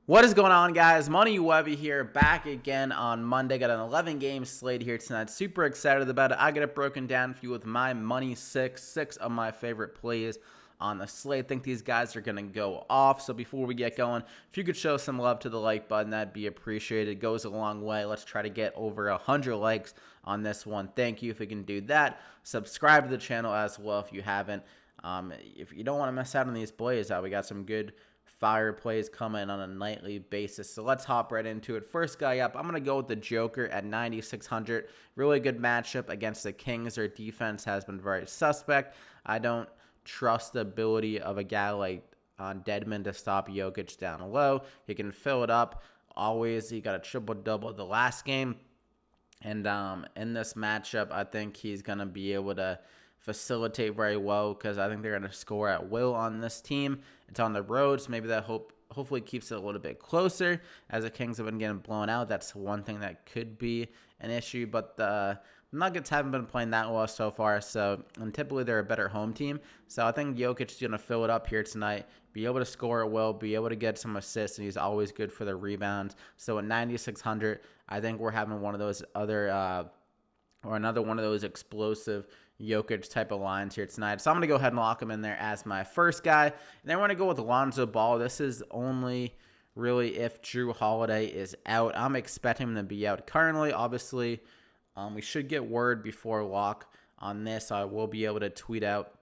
What is going on, guys? Money Webby here, back again on Monday. Got an 11-game slate here tonight. Super excited about it. I got it broken down for you with my money six of my favorite plays on the slate. I think these guys are going to go off. So before we get going, if you could show some love to the like button, that'd be appreciated. It goes a long way. Let's try to get over 100 likes on this one. Thank you if you can do that. Subscribe to the channel as well if you haven't. If you don't want to miss out on these plays, we got some good fire plays coming on a nightly basis. So let's hop right into it. First guy up, I'm going to go with the Joker at 9,600. Really good matchup against the Kings. Their defense has been very suspect. I don't trust the ability of a guy like Dedmon to stop Jokic down low. He can fill it up. Always, he got a triple-double the last game. And in this matchup, I think he's going to be able to facilitate very well because I think they're going to score at will on this team. It's on the road, so maybe that hopefully keeps it a little bit closer as the Kings have been getting blown out. That's one thing that could be an issue, but the Nuggets haven't been playing that well so far, and typically they're a better home team. So I think Jokic is going to fill it up here tonight, be able to score at will, be able to get some assists, and he's always good for the rebounds. So at 9,600, I think we're having one of those other or another one of those explosive Jokic type of lines here tonight. So I'm going to go ahead and lock him in there as my first guy. And then we're going to go with LONZO Ball. This is only really if Jrue Holiday is out. I'm expecting him to be out currently. Obviously, we should get word before lock on this. I will be able to tweet out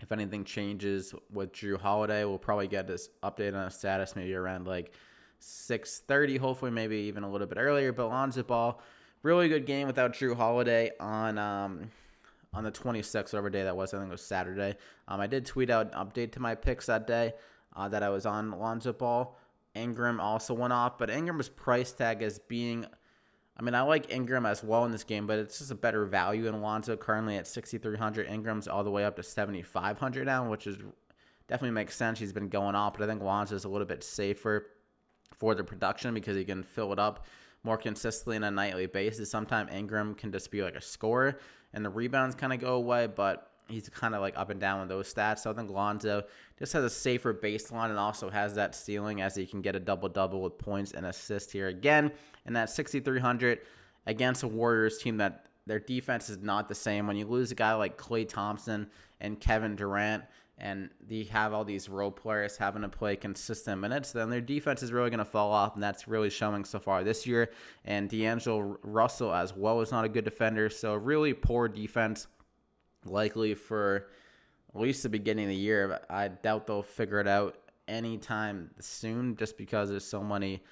if anything changes with Jrue Holiday. We'll probably get this update on his status maybe around like 6:30, hopefully maybe even a little bit earlier. But LONZO Ball, really good game without Jrue Holiday on the 26th, whatever day that was. I think it was Saturday. I did tweet out an update to my picks that day that I was on LONZO Ball. Ingram also went off, but Ingram's price tag as being, I like Ingram as well in this game, but it's just a better value in Lonzo currently at 6,300. Ingram's all the way up to 7,500 now, which is definitely makes sense. He's been going off, but I think Lonzo's a little bit safer for the production because he can fill it up more consistently on a nightly basis. Sometimes Ingram can just be like a scorer, and the rebounds kind of go away, but he's kind of like up and down with those stats. So I think Lonzo just has a safer baseline and also has that ceiling as he can get a double-double with points and assists here again. And that 6,300 against a Warriors team that their defense is not the same. When you lose a guy like Klay Thompson and Kevin Durant, and they have all these role players having to play consistent minutes, then their defense is really going to fall off, and that's really showing so far this year. And D'Angelo Russell as well is not a good defender, so really poor defense likely for at least the beginning of the year. I doubt they'll figure it out anytime soon just because there's so many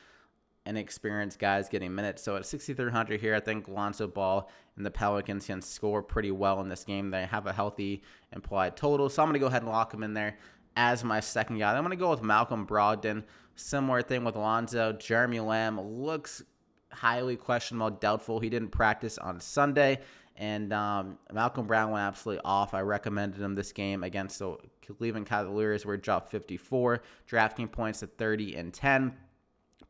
inexperienced guys getting minutes. So at 6,300 here, I think LONZO Ball and the Pelicans can score pretty well in this game. They have a healthy implied total, so I'm going to go ahead and lock him in there as my second guy. I'm going to go with Malcolm Brogdon. Similar thing with Lonzo. Jeremy Lamb looks highly questionable, doubtful. He didn't practice on Sunday, and Malcolm Brown went absolutely off. I recommended him this game against the Cleveland Cavaliers, where he dropped 54, DraftKings points at 30 and 10.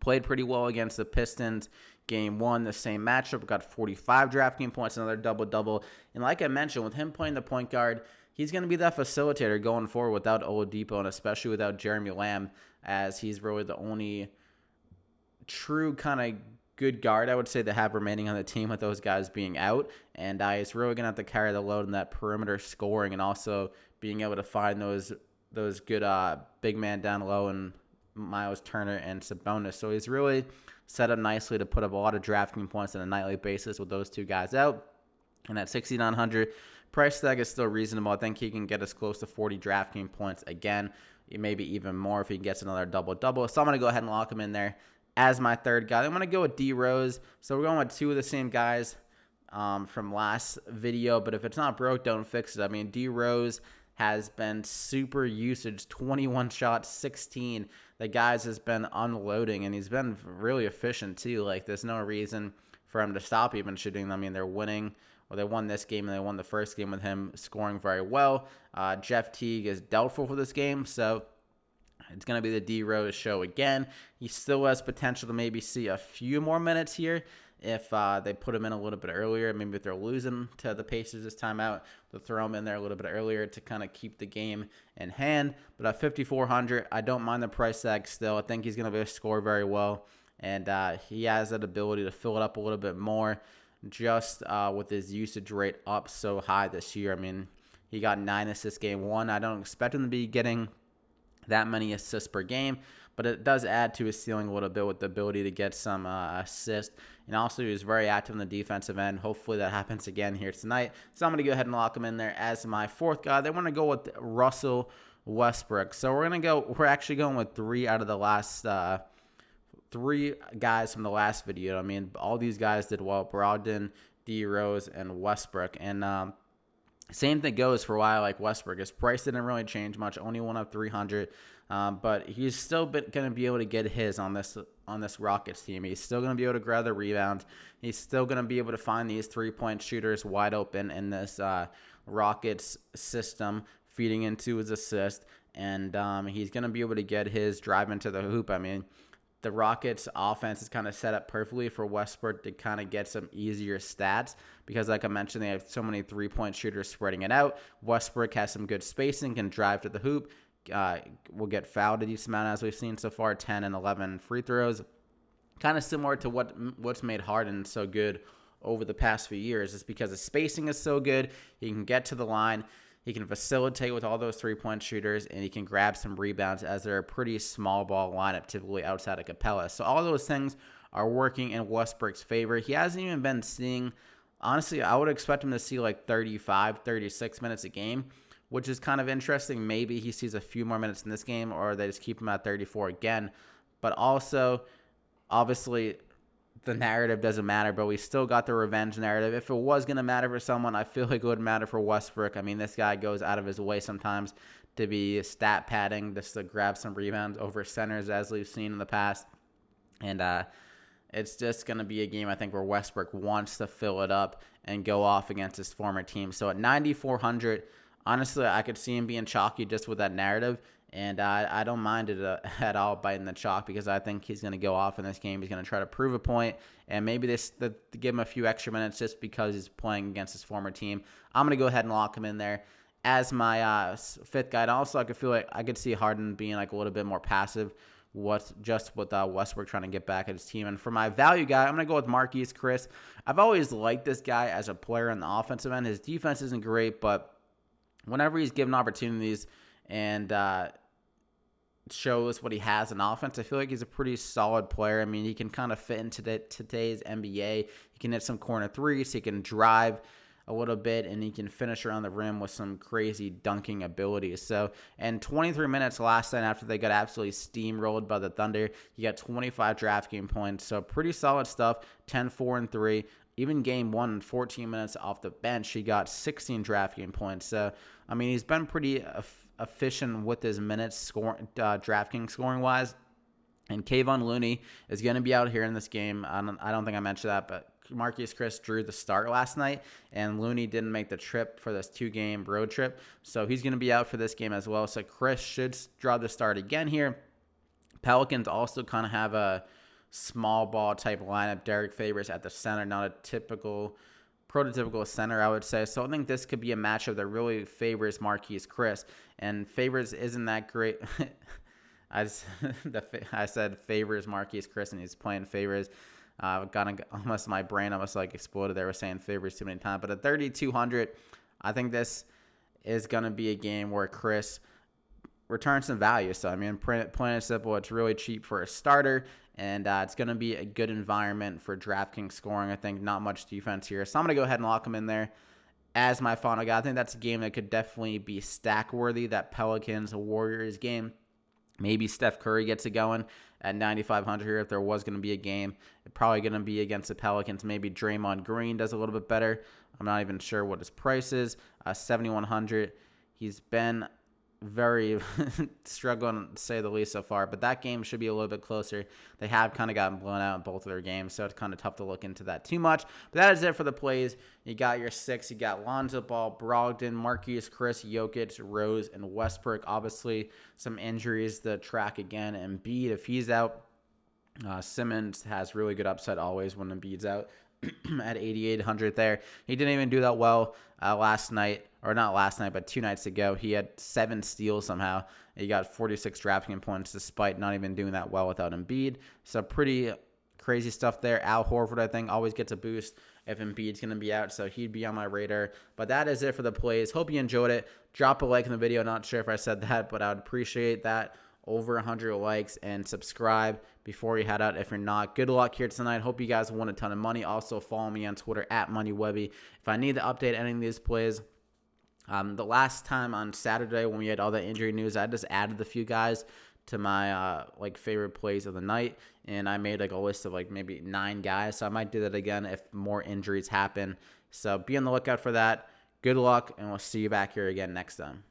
Played pretty well against the Pistons. Game 1, the same matchup, got 45 DraftKings points, another double-double. And like I mentioned, with him playing the point guard, he's going to be that facilitator going forward without Oladipo, and especially without Jeremy Lamb, as he's really the only true kind of good guard, I would say, they have remaining on the team with those guys being out. And he's really going to have to carry the load in that perimeter scoring and also being able to find those good big man down low and Miles Turner and Sabonis. So he's really set up nicely to put up a lot of DraftKings points on a nightly basis with those two guys out. And at 6,900, price tag is still reasonable. I think he can get us close to 40 DraftKings points again, maybe even more if he gets another double-double. So I'm going to go ahead and lock him in there as my third guy. I'm going to go with D Rose. So we're going with two of the same guys from last video, but if it's not broke, don't fix it. D Rose has been super usage, 21 shots, 16. The guys has been unloading, and he's been really efficient too. Like, there's no reason for him to stop even shooting. They're winning, or they won this game, and they won the first game with him scoring very well. Jeff Teague is doubtful for this game, so it's going to be the D Rose show again. He still has potential to maybe see a few more minutes here if they put him in a little bit earlier. Maybe if they're losing to the Pacers this time out, they'll throw him in there a little bit earlier to kind of keep the game in hand. But at 5,400, I don't mind the price tag still. I think he's going to be able to score very well, and he has that ability to fill it up a little bit more just with his usage rate up so high this year. I mean, he got 9 assists game 1. I don't expect him to be getting that many assists per game, but it does add to his ceiling a little bit with the ability to get some assists. And also, he was very active on the defensive end. Hopefully that happens again here tonight. So I'm going to go ahead and lock him in there as my 4th guy. Then we're going to go with Russell Westbrook. So we're actually going with 3 out of the last 3 guys from the last video. I mean, all these guys did well: Brogdon, D Rose, and Westbrook. And same thing goes for why I like Westbrook. His price didn't really change much, only went up 300, but he's still going to be able to get his on this Rockets team. He's still going to be able to grab the rebounds. He's still going to be able to find these 3-point shooters wide open in this Rockets system, feeding into his assist, and he's going to be able to get his drive into the hoop. I mean, the Rockets offense is kind of set up perfectly for Westbrook to kind of get some easier stats because, like I mentioned, they have so many 3-point shooters spreading it out. Westbrook has some good spacing, can drive to the hoop, will get fouled a decent amount as we've seen so far, 10 and 11 free throws. Kind of similar to what's made Harden so good over the past few years. It's because the spacing is so good. He can get to the line. He can facilitate with all those 3-point shooters, and he can grab some rebounds as they're a pretty small ball lineup, typically outside of Capella. So all those things are working in Westbrook's favor. He hasn't even been seeing, honestly, I would expect him to see like 35, 36 minutes a game, which is kind of interesting. Maybe he sees a few more minutes in this game, or they just keep him at 34 again. But also, obviously, the narrative doesn't matter, but we still got the revenge narrative. If it was going to matter for someone, I feel like it would matter for Westbrook. I mean, this guy goes out of his way sometimes to be stat padding, just to grab some rebounds over centers, as we've seen in the past. And it's just going to be a game, I think, where Westbrook wants to fill it up and go off against his former team. So at 9,400, honestly, I could see him being chalky just with that narrative. And I don't mind it at all biting the chalk because I think he's going to go off in this game. He's going to try to prove a point, and maybe they give him a few extra minutes just because he's playing against his former team. I'm going to go ahead and lock him in there as my 5th guy. And also, I could see Harden being like a little bit more passive with Westbrook trying to get back at his team. And for my value guy, I'm going to go with Marquese Chriss. I've always liked this guy as a player on the offensive end. His defense isn't great, but whenever he's given opportunities and shows what he has in offense, I feel like he's a pretty solid player. I mean, he can kind of fit into today's NBA. He can hit some corner threes. He can drive a little bit, and he can finish around the rim with some crazy dunking abilities. So, and 23 minutes last night after they got absolutely steamrolled by the Thunder, he got 25 DraftKings points. So pretty solid stuff, 10, 4, and 3. Even game 1, 14 minutes off the bench, he got 16 DraftKings points. So, I mean, he's been pretty efficient with his minutes DraftKings scoring-wise. And Kevon Looney is going to be out here in this game. I don't think I mentioned that, but Marquese Chriss drew the start last night, and Looney didn't make the trip for this 2-game road trip. So he's going to be out for this game as well. So Chriss should draw the start again here. Pelicans also kind of have a small ball type lineup. Derek Favors at the center, not a prototypical center, I would say. So I think this could be a matchup that really favors Marquese Chriss. And Favors isn't that great. I said Favors Marquese Chriss, and he's playing Favors. My brain almost like exploded there. We're saying Favors too many times. But at 3,200, I think this is going to be a game where Chriss returns some value. So, I mean, plain and simple, it's really cheap for a starter, and it's going to be a good environment for DraftKings scoring. I think not much defense here. So I'm going to go ahead and lock him in there as my final guy. I think that's a game that could definitely be stack-worthy, that Pelicans-Warriors game. Maybe Steph Curry gets it going at 9,500 here if there was going to be a game. It's probably going to be against the Pelicans. Maybe Draymond Green does a little bit better. I'm not even sure what his price is. 7,100. He's been very struggling, to say the least, so far. But that game should be a little bit closer. They have kind of gotten blown out in both of their games, so it's kind of tough to look into that too much. But that is it for the plays. You got your 6. You got Lonzo Ball, Brogdon, Marquese Chriss, Jokic, Rose, and Westbrook. Obviously, some injuries to track again. And Embiid, if he's out, Simmons has really good upside always when Embiid's out at 8,800 there. He didn't even do that well last night, or not last night, but 2 nights ago. He had 7 steals somehow. He got 46 DraftKings points despite not even doing that well without Embiid. So pretty crazy stuff there. Al Horford, I think, always gets a boost if Embiid's going to be out, so he'd be on my radar. But that is it for the plays. Hope you enjoyed it. Drop a like in the video. Not sure if I said that, but I would appreciate that. Over 100 likes, and subscribe before you head out if you're not. Good luck here tonight. Hope you guys won a ton of money. Also, follow me on Twitter at MoneyWebby. If I need to update any of these plays, the last time on Saturday when we had all the injury news, I just added a few guys to my favorite plays of the night, and I made a list of maybe 9 guys. So I might do that again if more injuries happen. So be on the lookout for that. Good luck, and we'll see you back here again next time.